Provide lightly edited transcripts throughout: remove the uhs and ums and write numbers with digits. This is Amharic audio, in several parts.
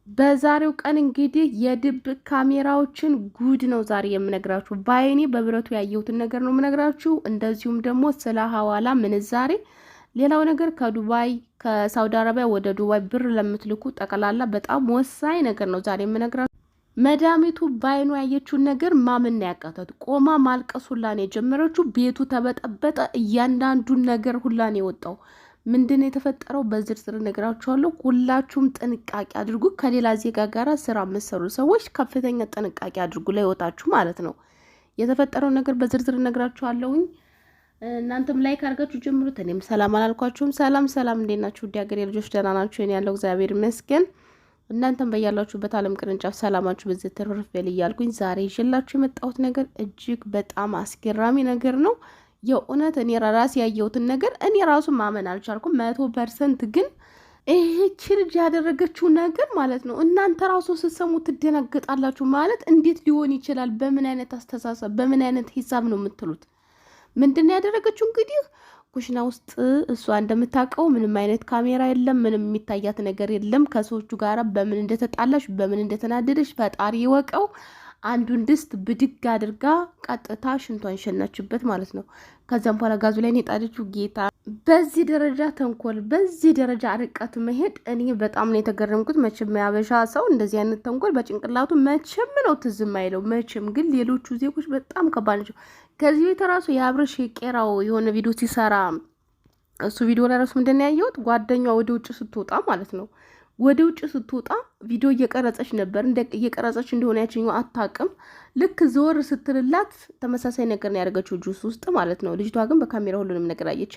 በዛሬው ቀን እንግዲህ የድብቅ ካሜራዎችን ጉድ ነው ዛሬ የምነግራችሁ። በአይኔ በብረቱ ያየሁትን ነገር ነው የምነግራችሁ። እንደዚሁም ደግሞ ስለ ሐዋላ ምንዛሬ፣ ሌላው ነገር ከዱባይ ከሳውዲ አረቢያ ወደ ዱባይ ብር ለምትልኩ ጠቅላላ በጣም ወሳኝ ነገር ነው ዛሬ የምነግራችሁ። መዳሚቱ በአይኗ ያየችውን ነገር ማመን ያቃታት፣ ቆማ ማልቀስ ሁላን የጀመረችው። ቤቱ ተበጠበጠ፣ እያንዳንዱን ነገር ሁላን የወጣው ምንድነው የተፈጠረው በዝርዝር ነግራችኋለሁ። ሁላችሁም ጥንቃቄ አድርጉ። ከሌላ ዜጋ ጋር ስራ የምትሰሩ ሰዎች ከፍተኛ ጥንቃቄ አድርጉ፣ ለህይወታችሁ ማለት ነው። የተፈጠረው ነገር በዝርዝር ነግራችኋለሁኝ። እናንተም ላይክ አድርጋችሁ ጀምሩት። እኔም ሰላም አላልኳችሁም። ሰላም ሰላም፣ እንዴት ናችሁ? ውድ ሀገሬ ልጆች ደህና ናችሁ? እኔ ያለው እግዚአብሔር ይመስገን። እናንተም በያላችሁበት ዓለም ቅርንጫፍ ሰላማችሁ በዚህ ትርፍ ይበል እያልኩኝ ዛሬ ይዤላችሁ የመጣሁት ነገር እጅግ በጣም አስገራሚ ነገር ነው። የእውነት እኔ ራሴ ያየሁትን ነገር እኔ ራሱ ማመን አልቻልኩም 100%። ግን ይሄች ልጅ ያደረገችው ነገር ማለት ነው እናንተ ራሱ ስትሰሙ ትደናገጣላችሁ። ማለት እንዴት ሊሆን ይችላል? በምን አይነት አስተሳሰብ በምን አይነት ሂሳብ ነው የምትሉት? ምንድን ነው ያደረገችው? እንግዲህ ኩሽና ውስጥ እሷ እንደምታውቀው ምንም አይነት ካሜራ የለም፣ ምንም የሚታያት ነገር የለም። ከሰዎቹ ጋር በምን እንደተጣላሽ በምን እንደተናደደሽ ፈጣሪ ይወቀው። አንዱን ድስት ብድግ አድርጋ ቀጥታ ሽንቷን ሸናችበት ማለት ነው። ከዛም በኋላ ጋዙ ላይ የጣደችው። ጌታ በዚህ ደረጃ ተንኮል፣ በዚህ ደረጃ ርቀት መሄድ እኔ በጣም ነው የተገረምኩት። መቼም ያበሻ ሰው እንደዚህ አይነት ተንኮል በጭንቅላቱ መቼም ነው ትዝም አይለው መቼም። ግን ሌሎቹ ዜጎች በጣም ከባድ ናቸው። ከዚህ ቤት ራሱ የአብረሽ የቄራው የሆነ ቪዲዮ ሲሰራ እሱ ቪዲዮ ላይ ራሱ ምንድን ነው ያየሁት? ጓደኛዋ ወደ ውጭ ስትወጣ ማለት ነው ወደ ውጭ ስትወጣ ቪዲዮ እየቀረጸች ነበር። እየቀረጸች እንደሆነ ያችኛው አታውቅም። ልክ ዘወር ስትልላት ተመሳሳይ ነገር ነው ያደረገችው ጁስ ውስጥ ማለት ነው። ልጅቷ ግን በካሜራ ሁሉንም ነገር አየች።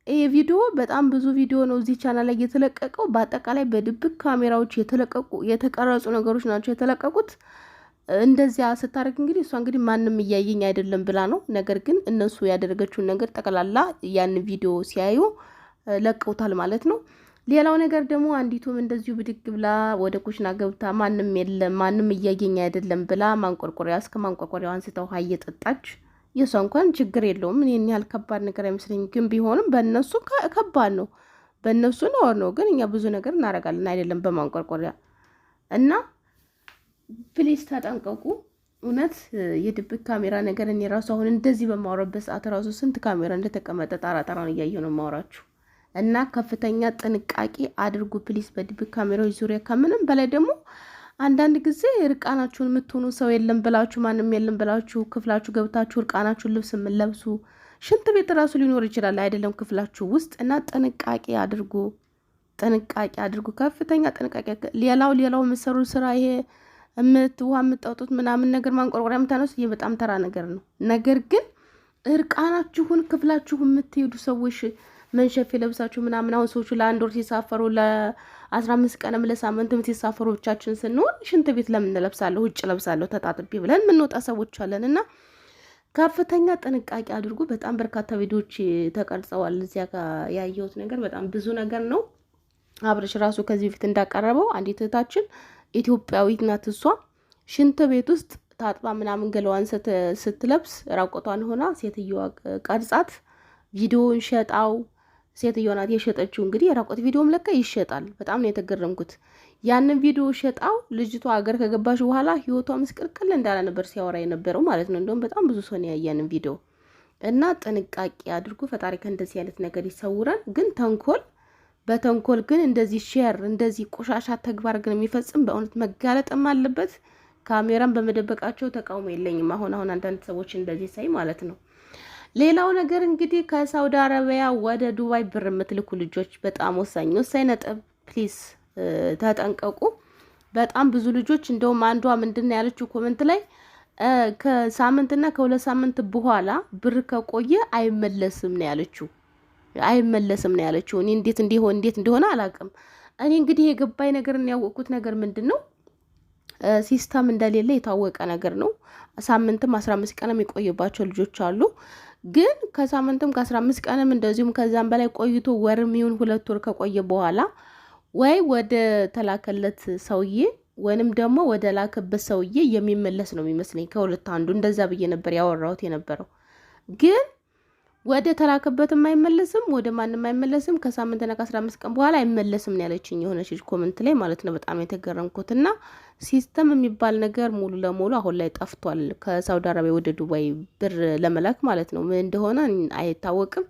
ይሄ ቪዲዮ በጣም ብዙ ቪዲዮ ነው እዚህ ቻናል ላይ የተለቀቀው። በአጠቃላይ በድብቅ ካሜራዎች የተቀረጹ ነገሮች ናቸው የተለቀቁት። እንደዚያ ስታደርግ እንግዲህ እሷ እንግዲህ ማንም እያየኝ አይደለም ብላ ነው። ነገር ግን እነሱ ያደረገችውን ነገር ጠቅላላ ያን ቪዲዮ ሲያዩ ለቀውታል ማለት ነው። ሌላው ነገር ደግሞ አንዲቱም እንደዚሁ ብድግ ብላ ወደ ኩሽና ገብታ ማንም የለም ማንም እያየኝ አይደለም ብላ ማንቆርቆሪያ እስከ ማንቆርቆሪያው አንስታ ውሃ እየጠጣች፣ የሷ እንኳን ችግር የለውም እኔን ያህል ከባድ ነገር አይመስለኝም። ግን ቢሆንም በእነሱ ከባድ ነው፣ በእነሱ ነው። ግን እኛ ብዙ ነገር እናደርጋለን አይደለም በማንቆርቆሪያ። እና ፕሊስ ተጠንቀቁ። እውነት የድብቅ ካሜራ ነገር እኔ ራሱ አሁን እንደዚህ በማወራበት ሰዓት ራሱ ስንት ካሜራ እንደተቀመጠ ጣራጣራውን እያየሁ ነው የማወራችሁ። እና ከፍተኛ ጥንቃቄ አድርጉ ፕሊስ በድብቅ ካሜራዎች ዙሪያ። ከምንም በላይ ደግሞ አንዳንድ ጊዜ እርቃናችሁን የምትሆኑ ሰው የለም ብላችሁ ማንም የለም ብላችሁ ክፍላችሁ ገብታችሁ እርቃናችሁን ልብስ የምትለብሱ ሽንት ቤት ራሱ ሊኖር ይችላል አይደለም ክፍላችሁ ውስጥ። እና ጥንቃቄ አድርጉ፣ ጥንቃቄ አድርጉ፣ ከፍተኛ ጥንቃቄ። ሌላው የምትሰሩ ስራ ይሄ ውሃ የምትጠጡት ምናምን ነገር ማንቆርቆሪያ የምታነሱት ይሄ በጣም ተራ ነገር ነው። ነገር ግን እርቃናችሁን ክፍላችሁ የምትሄዱ ሰዎች መንሸፍ የለብሳችሁ ምናምን አሁን ሰዎቹ ለአንድ ወር ሲሳፈሩ ለ15 ቀንም ለሳምንትም ሲሳፈሩ ብቻችን ስንሆን ሽንት ቤት ለምን ለብሳለሁ ውጭ ለብሳለሁ ተጣጥቤ ብለን የምንወጣ ሰዎች አለን። እና ከፍተኛ ጥንቃቄ አድርጉ። በጣም በርካታ ቪዲዮዎች ተቀርጸዋል። እዚያ ጋር ያየሁት ነገር በጣም ብዙ ነገር ነው። አብረሽ ራሱ ከዚህ በፊት እንዳቀረበው አንዲት እህታችን ኢትዮጵያዊት ናት። እሷ ሽንት ቤት ውስጥ ታጥባ ምናምን ገለዋን ስትለብስ ራቆቷን ሆና ሴትዮዋ ቀርጻት ቪዲዮውን ሸጣው። ሴትዮዋ ናት የሸጠችው። እንግዲህ የራቆት ቪዲዮም ለካ ይሸጣል። በጣም ነው የተገረምኩት። ያንን ቪዲዮ ሸጣው ልጅቷ ሀገር ከገባች በኋላ ህይወቷ ምስቅልቅል እንዳለ ነበር ሲያወራ የነበረው ማለት ነው። እንደውም በጣም ብዙ ሰው ነው ያያንን ቪዲዮ። እና ጥንቃቄ አድርጉ። ፈጣሪ ከእንደዚህ አይነት ነገር ይሰውረን። ግን በተንኮል ግን እንደዚህ ሼር እንደዚህ ቆሻሻ ተግባር ግን የሚፈጽም በእውነት መጋለጥም አለበት። ካሜራን በመደበቃቸው ተቃውሞ የለኝም። አሁን አንዳንድ ሰዎች እንደዚህ ሳይ ማለት ነው። ሌላው ነገር እንግዲህ ከሳውዲ አረቢያ ወደ ዱባይ ብር የምትልኩ ልጆች በጣም ወሳኝ ነጥብ ፕሊስ ተጠንቀቁ። በጣም ብዙ ልጆች እንደውም አንዷ ምንድን ነው ያለችው ኮሜንት ላይ ከሳምንትና ከሁለት ሳምንት በኋላ ብር ከቆየ አይመለስም ነው ያለችው። እኔ እንዴት እንደሆነ አላውቅም። እኔ እንግዲህ የገባኝ ነገር እና ያወቅኩት ነገር ምንድን ነው ሲስተም እንደሌለ የታወቀ ነገር ነው። ሳምንትም 15 ቀንም የቆየባቸው ልጆች አሉ። ግን ከሳምንትም ከ15 ቀንም እንደዚሁም ከዛም በላይ ቆይቶ ወርም ይሁን 2 ወር ከቆየ በኋላ ወይ ወደ ተላከለት ሰውዬ ወንም ደግሞ ወደ ላከበት ሰውዬ የሚመለስ ነው የሚመስለኝ። ከሁለት አንዱ እንደዛ ብዬ ነበር ያወራሁት የነበረው። ግን ወደ ተላከበትም አይመለስም፣ ወደ ማንም አይመለስም። ከሳምንትና ከ15 ቀን በኋላ አይመለስም ነው ያለችኝ የሆነች ልጅ ኮሜንት ላይ ማለት ነው። በጣም የተገረምኩትና ሲስተም የሚባል ነገር ሙሉ ለሙሉ አሁን ላይ ጠፍቷል። ከሳውዲ አረቢያ ወደ ዱባይ ብር ለመላክ ማለት ነው። ምን እንደሆነ አይታወቅም።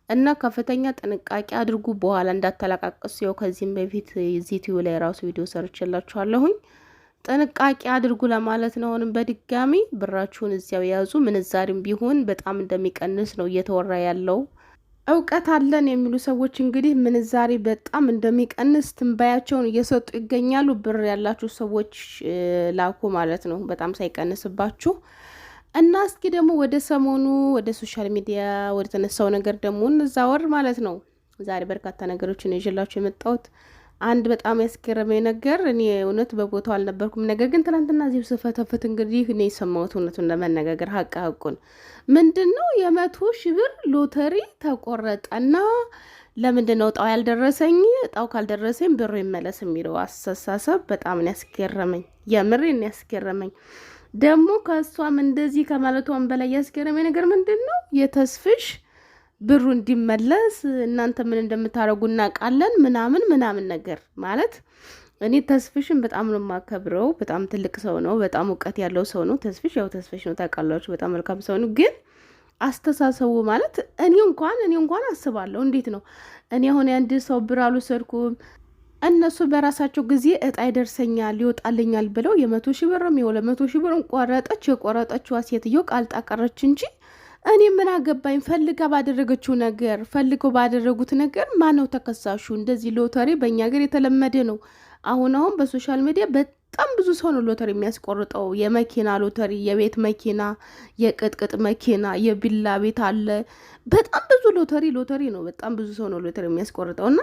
እና ከፍተኛ ጥንቃቄ አድርጉ፣ በኋላ እንዳተላቃቀሱ። ያው ከዚህም በፊት ዩቲዩብ ላይ ራሱ ቪዲዮ ሰርችላችኋለሁኝ። ጥንቃቄ አድርጉ ለማለት ነው። አሁንም በድጋሚ ብራችሁን እዚያው ያዙ። ምንዛሪም ቢሆን በጣም እንደሚቀንስ ነው እየተወራ ያለው። እውቀት አለን የሚሉ ሰዎች እንግዲህ ምንዛሪ በጣም እንደሚቀንስ ትንባያቸውን እየሰጡ ይገኛሉ። ብር ያላችሁ ሰዎች ላኩ ማለት ነው፣ በጣም ሳይቀንስባችሁ። እና እስኪ ደግሞ ወደ ሰሞኑ ወደ ሶሻል ሚዲያ ወደ ተነሳው ነገር ደግሞ እንዛወር ማለት ነው። ዛሬ በርካታ ነገሮችን ይዤላችሁ የመጣሁት አንድ በጣም ያስገረመኝ ነገር፣ እኔ እውነት በቦታው አልነበርኩም፣ ነገር ግን ትናንትና እዚህ ስፈተፍት እንግዲህ እኔ የሰማሁት እውነቱን ለመነጋገር ሀቁን ምንድን ነው 100,000 ብር ሎተሪ ተቆረጠና ለምንድን ነው እጣው ያልደረሰኝ? እጣው ካልደረሰኝ ብሩ ይመለስ የሚለው አስተሳሰብ በጣም ያስገረመኝ፣ የምሬን ያስገረመኝ። ደግሞ ከሷም እንደዚህ ከማለቷም በላይ ያስገረመኝ ነገር ምንድን ነው የተስፍሽ ብሩ እንዲመለስ እናንተ ምን እንደምታረጉ እናውቃለን ምናምን ነገር ማለት። እኔ ተስፍሽን በጣም ነው የማከብረው። በጣም ትልቅ ሰው ነው፣ በጣም እውቀት ያለው ሰው ነው ተስፍሽ። ያው ተስፍሽ ነው ታውቃላችሁ፣ በጣም መልካም ሰው ነው። ግን አስተሳሰቡ ማለት እኔ እንኳን አስባለሁ፣ እንዴት ነው እኔ አሁን የአንድ ሰው ብር አልወሰድኩም፣ እነሱ በራሳቸው ጊዜ እጣ ይደርሰኛል ይወጣልኛል ብለው 100,000 ብርም የ200,000 ብርም ቆረጠች። የቆረጠችዋ ሴትዮ ቃል ጣቀረች እንጂ እኔ ምን አገባኝ? ፈልገው ባደረጉት ነገር ማነው ተከሳሹ? እንደዚህ ሎተሪ በእኛ ሀገር የተለመደ ነው። አሁን በሶሻል ሚዲያ በጣም ብዙ ሰው ነው ሎተሪ የሚያስቆርጠው። የመኪና ሎተሪ፣ የቤት መኪና፣ የቅጥቅጥ መኪና፣ የቢላ ቤት አለ። በጣም ብዙ ሎተሪ ነው። በጣም ብዙ ሰው ነው ሎተሪ የሚያስቆርጠው። እና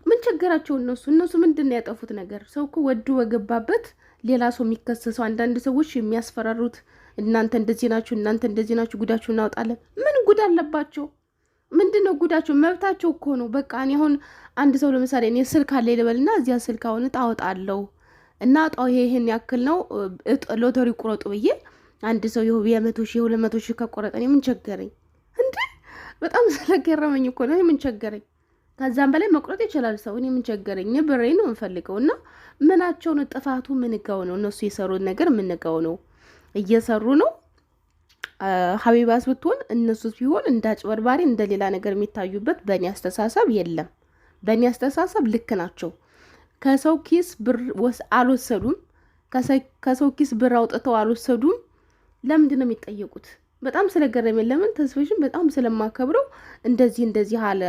ምን ቸገራቸው እነሱ ምንድን ነው ያጠፉት ነገር? ሰው እኮ ወዱ በገባበት ሌላ ሰው የሚከሰሰው። አንዳንድ ሰዎች የሚያስፈራሩት እናንተ እንደዚህ ናችሁ፣ ጉዳችሁ እናወጣለን። ምን ጉድ አለባቸው? ምንድነው ጉዳቸው? መብታቸው እኮ ነው። በቃ እኔ አሁን አንድ ሰው ለምሳሌ እኔ ስልክ አለ ይልበልና እዚያ ስልክ አሁን እጣ አወጣለሁ እና እጣው ይሄን ያክል ነው ሎተሪ ቁረጡ ብዬ አንድ ሰው 100,000 200,000 ከቆረጠ እኔ ምን ቸገረኝ እንዴ? በጣም ስለገረመኝ እኮ ነው። ምን ቸገረኝ? ከዛም በላይ መቁረጥ ይችላል ሰው። እኔ ምን ቸገረኝ? ብሬ ነው የምፈልገው። እና ምናቸው ነው ጥፋቱ? ምንጋው ነው? እነሱ የሰሩት ነገር ምንጋው ነው? እየሰሩ ነው። ሀቢባስ ብትሆን እነሱ ሲሆን እንዳጭበርባሪ እንደሌላ ነገር የሚታዩበት በእኔ አስተሳሰብ የለም። በእኔ አስተሳሰብ ልክ ናቸው። ከሰው ኪስ ብር አልወሰዱም። ከሰው ኪስ ብር አውጥተው አልወሰዱም። ለምንድን ነው የሚጠየቁት? በጣም ስለገረመኝ። ለምን ተስፋሽን በጣም ስለማከብረው እንደዚህ አለ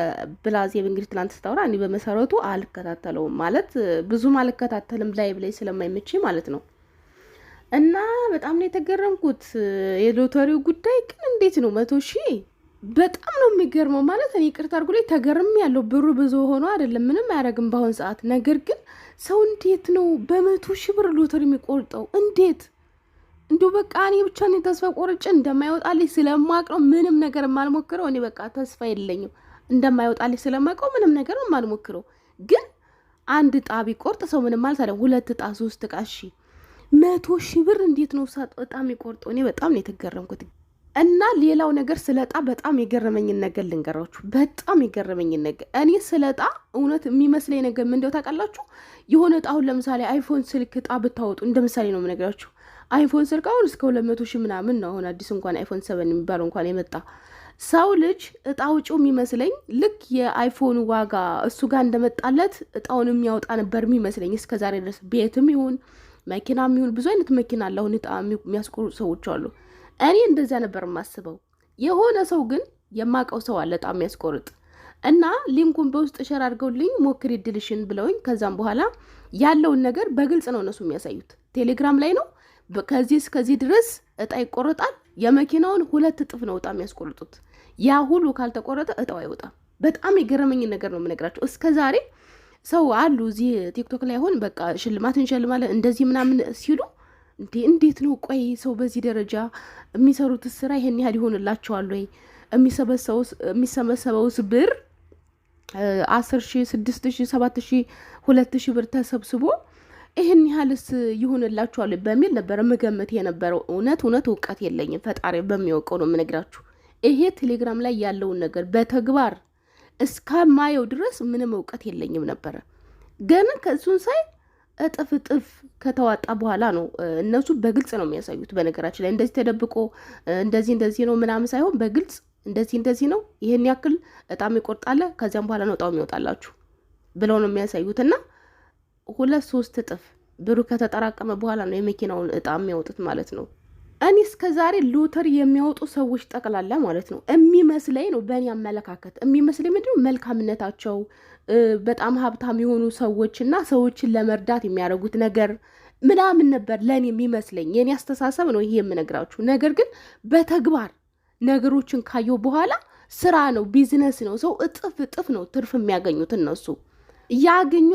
ብላዜ እንግዲህ ትናንት ስታወራ እኔ በመሰረቱ አልከታተለውም ማለት ብዙም አልከታተልም ላይ ስለማይመች ማለት ነው። እና በጣም ነው የተገረምኩት። የሎተሪው ጉዳይ ግን እንዴት ነው 100,000? በጣም ነው የሚገርመው። ማለት እኔ ይቅርታ አድርጉ ላይ ተገርም ያለው ብሩ ብዙ ሆኖ አይደለም ምንም አያደርግም በአሁን ሰዓት። ነገር ግን ሰው እንዴት ነው በ100,000 ብር ሎተሪ የሚቆርጠው? እንዴት እንዲሁ በቃ እኔ ብቻ ነው ተስፋ ቆርጬ እንደማይወጣልኝ ስለማውቅ ነው ምንም ነገር የማልሞክረው። እኔ በቃ ተስፋ የለኝም እንደማይወጣልኝ ስለማውቀው ምንም ነገር የማልሞክረው። ግን አንድ እጣ ቢቆርጥ ሰው ምንም ማለት አይደለም። 2 እጣ 3 እጣ 100,000 ብር እንዴት ነው እጣ የሚቆርጠው? እኔ በጣም ነው የተገረምኩት። እና ሌላው ነገር ስለ እጣ በጣም የገረመኝን ነገር ልንገራችሁ። በጣም የገረመኝን ነገር እኔ ስለ እጣ እውነት የሚመስለኝ ነገር ምን እንደው ታውቃላችሁ? የሆነ እጣ አሁን ለምሳሌ አይፎን ስልክ እጣ ብታወጡ እንደ ምሳሌ ነው የምነግራችሁ። አይፎን ስልክ አሁን እስከ 200,000 ምናምን ነው። አሁን አዲስ እንኳን አይፎን 7 የሚባለው እንኳን የመጣ ሰው ልጅ እጣ ውጪው የሚመስለኝ ልክ የአይፎን ዋጋ እሱ ጋር እንደመጣለት እጣውን የሚያወጣ ነበር የሚመስለኝ እስከዛሬ ድረስ። ቤትም ይሁን መኪናም ይሁን ብዙ አይነት መኪና አለ። አሁን እጣ የሚያስቆርጡ ሰዎች አሉ። እኔ እንደዚያ ነበር የማስበው። የሆነ ሰው ግን የማውቀው ሰው አለ እጣ የሚያስቆርጥ እና ሊንኩን በውስጥ ሸር አድርገውልኝ ሞክሪ እድልሽን ብለውኝ ከዛም በኋላ ያለውን ነገር በግልጽ ነው እነሱ የሚያሳዩት። ቴሌግራም ላይ ነው ከዚህ እስከዚህ ድረስ እጣ ይቆረጣል። የመኪናውን 2 እጥፍ ነው እጣ የሚያስቆርጡት። ያ ሁሉ ካልተቆረጠ እጣው አይወጣም። በጣም የገረመኝ ነገር ነው የምነግራቸው። እስከዛሬ ሰው አሉ እዚህ ቲክቶክ ላይ አሁን በቃ ሽልማት እንሸልማለን እንደዚህ ምናምን ሲሉ እንዴት ነው ቆይ ሰው በዚህ ደረጃ የሚሰሩት ስራ ይሄን ያህል ይሆንላቸዋል ወይ? የሚሰበሰበውስ ብር 10,000 6,000 7,000 2,000 ብር ተሰብስቦ ይሄን ያህልስ ይሆንላቸዋል በሚል ነበር መገመት የነበረው። እውነት እውቀት የለኝም፣ ፈጣሪ በሚያውቀው ነው የምነግራችሁ። ይሄ ቴሌግራም ላይ ያለውን ነገር በተግባር እስከማየው ድረስ ምንም እውቀት የለኝም ነበረ። ግን ከሱን ሳይ እጥፍ ከተዋጣ በኋላ ነው እነሱ በግልጽ ነው የሚያሳዩት። በነገራችን ላይ እንደዚህ ተደብቆ እንደዚህ ነው ምናምን ሳይሆን በግልጽ እንደዚህ ነው፣ ይሄን ያክል እጣም ይቆርጣለ፣ ከዚያም በኋላ ነው እጣው የሚወጣላችሁ ብለው ነው የሚያሳዩትና 2-3 እጥፍ ብሩ ከተጠራቀመ በኋላ ነው የመኪናውን እጣም የሚያወጡት ማለት ነው። እኔ እስከዛሬ ሎተሪ የሚያወጡ ሰዎች ጠቅላላ ማለት ነው የሚመስለኝ ነው በእኔ አመለካከት የሚመስለኝ ምንድነው መልካምነታቸው በጣም ሀብታም የሆኑ ሰዎችና ሰዎችን ለመርዳት የሚያደርጉት ነገር ምናምን ነበር ለእኔ የሚመስለኝ። የኔ አስተሳሰብ ነው ይሄ የምነግራችሁ። ነገር ግን በተግባር ነገሮችን ካየው በኋላ ስራ ነው፣ ቢዝነስ ነው። ሰው እጥፍ ነው ትርፍ የሚያገኙት እነሱ ያገኙ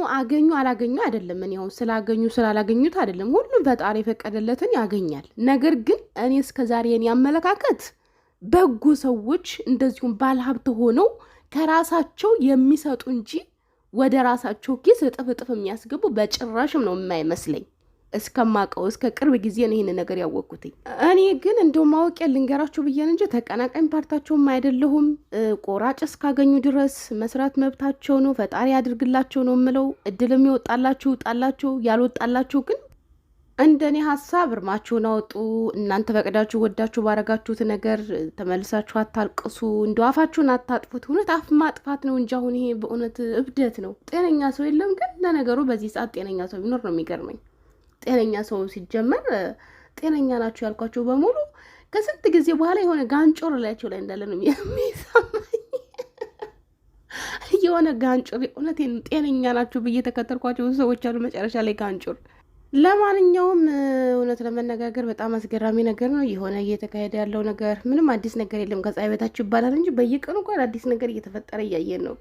አላገኙ አይደለም። እኔ አሁን ስላገኙ ስላላገኙት አይደለም። ሁሉም ፈጣሪ የፈቀደለትን ያገኛል። ነገር ግን እኔ እስከዛሬ የኔ አመለካከት በጎ ሰዎች እንደዚሁም ባለሀብት ሆነው ከራሳቸው የሚሰጡ እንጂ ወደ ራሳቸው ኪስ እጥፍ የሚያስገቡ በጭራሽም ነው የማይመስለኝ። እስከማቀው እስከ ቅርብ ጊዜ ነው ይሄን ነገር ያወቅኩትኝ። እኔ ግን እንደው ማወቅ ልንገራችሁ ብዬን እንጂ ተቀናቃኝ ፓርታቸውም አይደለሁም። ቆራጭ እስካገኙ ድረስ መስራት መብታቸው ነው። ፈጣሪ ያድርግላቸው ነው የምለው። እድልም ይወጣላችሁ ይውጣላችሁ፣ ያልወጣላችሁ ግን እንደኔ ሀሳብ እርማችሁን አውጡ። እናንተ ፈቅዳችሁ ወዳችሁ ባረጋችሁት ነገር ተመልሳችሁ አታልቅሱ። እንደው አፋችሁን አታጥፉት። እውነት አፍ ማጥፋት ነው እንጂ አሁን ይሄ በእውነት እብደት ነው። ጤነኛ ሰው የለም። ግን ለነገሩ በዚህ ሰዓት ጤነኛ ሰው ቢኖር ነው የሚገርመኝ። ጤነኛ ሰው ሲጀመር ጤነኛ ናቸው ያልኳቸው በሙሉ ከስንት ጊዜ በኋላ የሆነ ጋንጮር ላያቸው ላይ እንዳለ ነው የሚሰማኝ። የሆነ ጋንጮር እውነቴን ጤነኛ ናቸው ብዬ ተከተልኳቸው ብዙ ሰዎች አሉ፣ መጨረሻ ላይ ጋንጮር። ለማንኛውም እውነት ለመነጋገር በጣም አስገራሚ ነገር ነው የሆነ እየተካሄደ ያለው ነገር። ምንም አዲስ ነገር የለም፣ ከፀሐይ በታች ይባላል እንጂ በየቀኑ እንኳን አዲስ ነገር እየተፈጠረ እያየን ነው።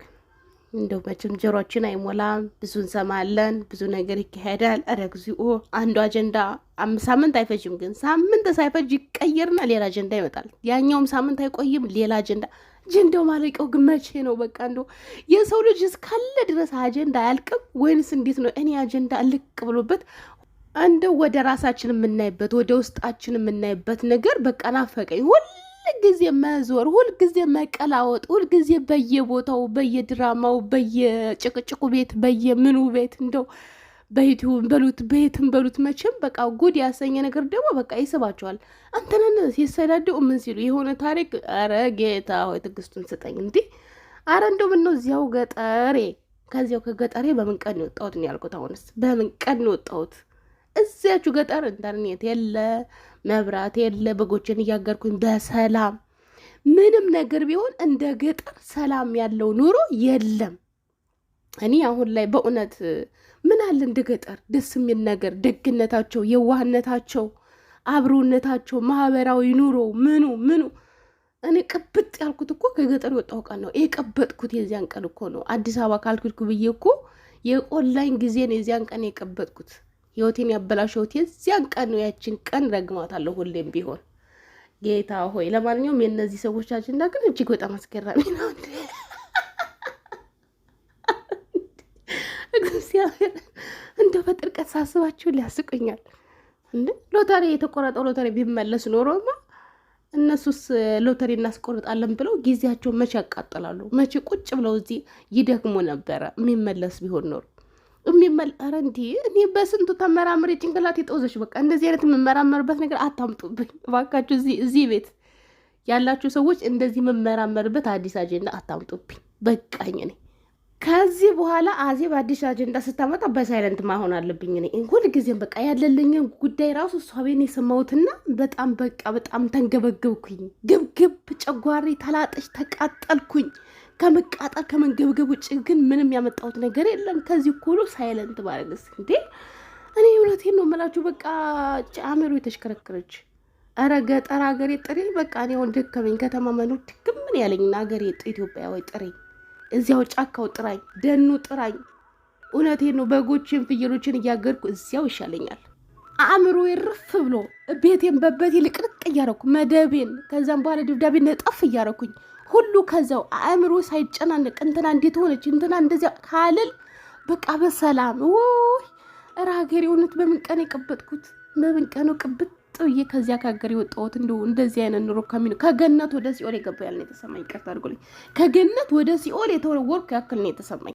እንደው መቼም ጆሮችን አይሞላም፣ ብዙ እንሰማለን፣ ብዙ ነገር ይካሄዳል። ኧረ እግዚኦ! አንዱ አጀንዳ 5 ሳምንት አይፈጅም፣ ግን ሳምንት ሳይፈጅ ይቀየርና ሌላ አጀንዳ ይመጣል። ያኛውም ሳምንት አይቆይም፣ ሌላ አጀንዳ። አጀንዳው ማለቂያው ግን መቼ ነው? በቃ እንደው የሰው ልጅ እስካለ ድረስ አጀንዳ አያልቅም ወይንስ እንዴት ነው? እኔ አጀንዳ ልቅ ብሎበት እንደው ወደ ራሳችን የምናይበት ወደ ውስጣችን የምናይበት ነገር በቃ ናፈቀኝ። ሁልጊዜ መዞር፣ ሁልጊዜ መቀላወጥ፣ ሁልጊዜ በየቦታው በየድራማው በየጭቅጭቁ ቤት በየምኑ ቤት እንደው በዩቲዩብ በሉት በየትም በሉት መቼም በቃ ጉድ ያሰኘ ነገር ደግሞ በቃ ይስባቸዋል። አንተነን ሲሰዳደው ምን ሲሉ የሆነ ታሪክ። አረ ጌታ ሆይ ትዕግስቱን ስጠኝ። እንዲህ አረ እንደው ምነው እዚያው ገጠሬ ከዚያው ከገጠሬ በምን ቀን የወጣሁት ነው ያልኩት። አሁንስ በምን ቀን የወጣሁት? እዚያችሁ ገጠር ኢንተርኔት የለ፣ መብራት የለ፣ በጎችን እያገርኩኝ በሰላም ምንም ነገር ቢሆን እንደ ገጠር ሰላም ያለው ኑሮ የለም። እኔ አሁን ላይ በእውነት ምን አለ እንደ ገጠር ደስ የሚል ነገር፣ ደግነታቸው፣ የዋህነታቸው፣ አብሮነታቸው፣ ማህበራዊ ኑሮ ምኑ እኔ ቅብጥ ያልኩት እኮ ከገጠር የወጣው ቀን ነው። የቀበጥኩት የዚያን ቀን እኮ ነው። አዲስ አበባ ካልኩልኩ ብዬ እኮ የኦንላይን ጊዜ ነው የዚያን ቀን የቀበጥኩት። ህይወቴን ያበላሸሁት የዚያን ቀን ነው። ያችን ቀን ረግማታለሁ ሁሌም ቢሆን። ጌታ ሆይ ለማንኛውም የእነዚህ ሰዎች አጀንዳ ግን እጅግ በጣም አስገራሚ ነው። እግዚአብሔር እንደው በጥልቀት ሳስባችሁ ሊያስቁኛል። እንዴ ሎተሪ የተቆረጠው ሎተሪ ቢመለስ ኖሮማ እነሱስ ሎተሪ እናስቆርጣለን ብለው ጊዜያቸውን መቼ ያቃጥላሉ? መቼ ቁጭ ብለው እዚህ ይደክሙ ነበረ? የሚመለስ ቢሆን ኖሮ ኧረ እንዲህ እኔ በስንቱ ተመራምሬ ጭንቅላት የጠውዘች። በቃ እንደዚህ አይነት የምመራመርበት ነገር አታምጡብኝ እባካችሁ። እዚህ ቤት ያላችሁ ሰዎች እንደዚህ የምመራመርበት አዲስ አጀንዳ አታምጡብኝ። በቃኝ። እኔ ከዚህ በኋላ አዜብ አዲስ አጀንዳ ስታመጣ በሳይለንት ማሆን አለብኝ። እኔ ሁልጊዜም በቃ ያለልኝን ጉዳይ ራሱ እሷ ቤን የሰማሁትና በጣም ተንገበገብኩኝ። ግብግብ ጨጓሬ ተላጠች፣ ተቃጠልኩኝ። ከመቃጠል ከመንገብገብ ውጭ ግን ምንም ያመጣሁት ነገር የለም። ከዚህ ሁሉ ሳይለንት ባረግስ እንዴ! እኔ እውነቴን ነው የምላችሁ። በቃ አሜሮ የተሽከረከረች። ኧረ ገጠር ሀገሬ ጥሬ። በቃ እኔ አሁን ደከመኝ። ከተማ መኖር ድክምን ያለኝና ሀገሬ ኢትዮጵያ ወይ ጥሬ። እዚያው ጫካው ጥራኝ፣ ደኑ ጥራኝ። እውነቴን ነው። በጎችን ፍየሎችን እያገድኩ እዚያው ይሻለኛል። አእምሮ ይርፍ ብሎ ቤቴን በበቴ ልቅርቅ እያረኩ መደቤን፣ ከዛም በኋላ ድብዳቤ ነጠፍ እያረኩኝ ሁሉ ከዛው አእምሮ ሳይጨናነቅ እንትና እንዴት ሆነች እንትና እንደዚያ ካልል በቃ በሰላም ወይ ራገሬ። እውነት በምን ቀን የቀበጥኩት? በምን ቀን ቅብጥ ብዬ ከዚያ ከሀገር የወጣሁት እንደዚህ አይነት ኑሮ ከገነት ወደ ሲኦል የገባ ያለ ነው የተሰማኝ። ይቅርታ አድርጎልኝ፣ ከገነት ወደ ሲኦል የተወረወርኩ ያክል ነው የተሰማኝ።